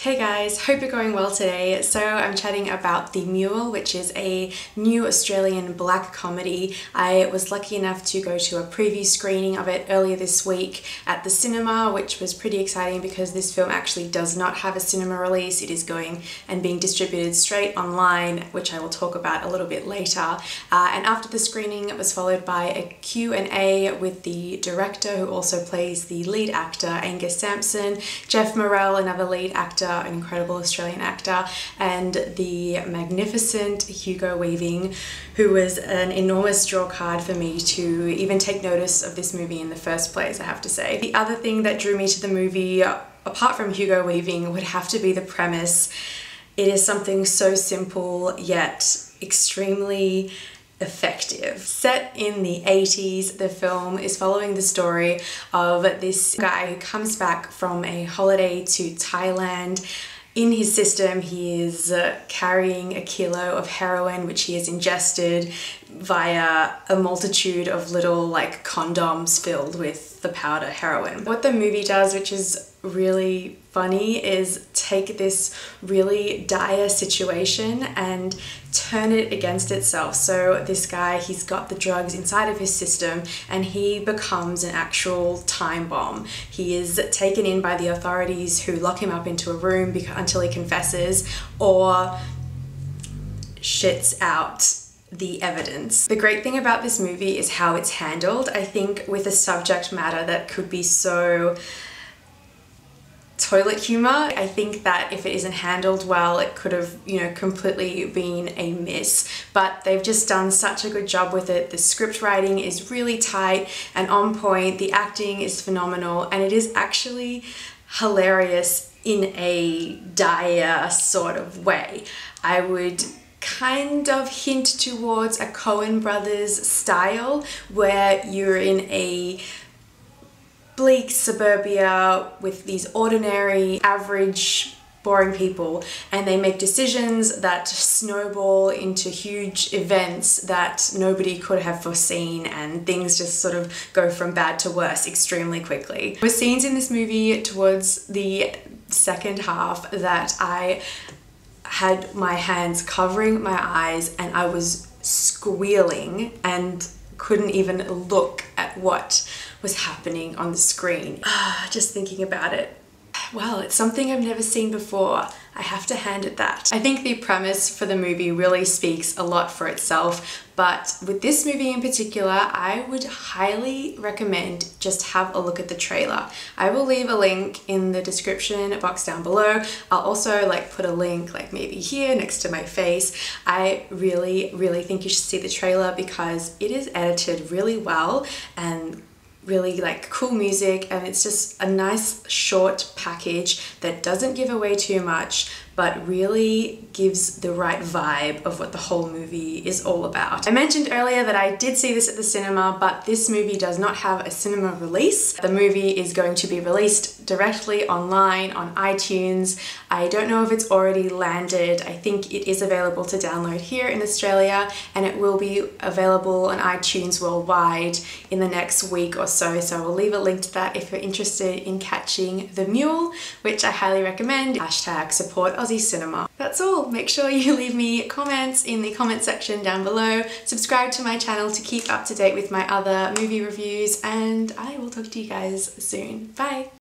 Hey guys, hope you're going well today. So I'm chatting about The Mule, which is a new Australian black comedy. I was lucky enough to go to a preview screening of it earlier this week at the cinema, which was pretty exciting because this film actually does not have a cinema release. It is going and being distributed straight online, which I will talk about a little bit later. And after the screening, it was followed by a Q&A with the director, who also plays the lead actor, Angus Sampson, Geoff, another lead actor, an incredible Australian actor, and the magnificent Hugo, who was an enormous draw card for me to even take notice of this movie in the first place, I have to say. The other thing that drew me to the movie, apart from Hugo would have to be the premise. It is something so simple yet extremely effective. Set in the 80s, the film is following the story of this guy who comes back from a holiday to Thailand. In his system, he is carrying a kilo of heroin, which he has ingested via a multitude of little like condoms filled with the powder heroin. What the movie does, which is really funny, is take this really dire situation and turn it against itself. So this guy, he's got the drugs inside of his system and he becomes an actual time bomb. He is taken in by the authorities, who lock him up into a room until he confesses or shits out the evidence. The great thing about this movie is how it's handled. I think with a subject matter that could be so toilet humor, I think that if it isn't handled well, it could have, completely been a miss. But they've just done such a good job with it. The script writing is really tight and on point. The acting is phenomenal, and it is actually hilarious in a dire sort of way. I would kind of hint towards a Coen Brothers style, where you're in a bleak suburbia with these ordinary, average, boring people, and they make decisions that snowball into huge events that nobody could have foreseen, and things just sort of go from bad to worse extremely quickly. There were scenes in this movie towards the second half that I had my hands covering my eyes and I was squealing and couldn't even look at what was happening on the screen. Just thinking about it. Well, it's something I've never seen before. I have to hand it that. I think the premise for the movie really speaks a lot for itself, but with this movie in particular, I would highly recommend just have a look at the trailer. I will leave a link in the description box down below. I'll also put a link maybe here next to my face. I really think you should see the trailer because it is edited really well and really cool music, and it's just a nice short package that doesn't give away too much but really gives the right vibe of what the whole movie is all about. I mentioned earlier that I did see this at the cinema, but this movie does not have a cinema release. The movie is going to be released directly online on iTunes. I don't know if it's already landed. I think it is available to download here in Australia, and it will be available on iTunes worldwide in the next week or so. So I will leave a link to that if you're interested in catching The Mule, which I highly recommend. Hashtag support Aussie cinema. That's all. Make sure you leave me comments in the comment section down below. Subscribe to my channel to keep up to date with my other movie reviews, and I will talk to you guys soon. Bye!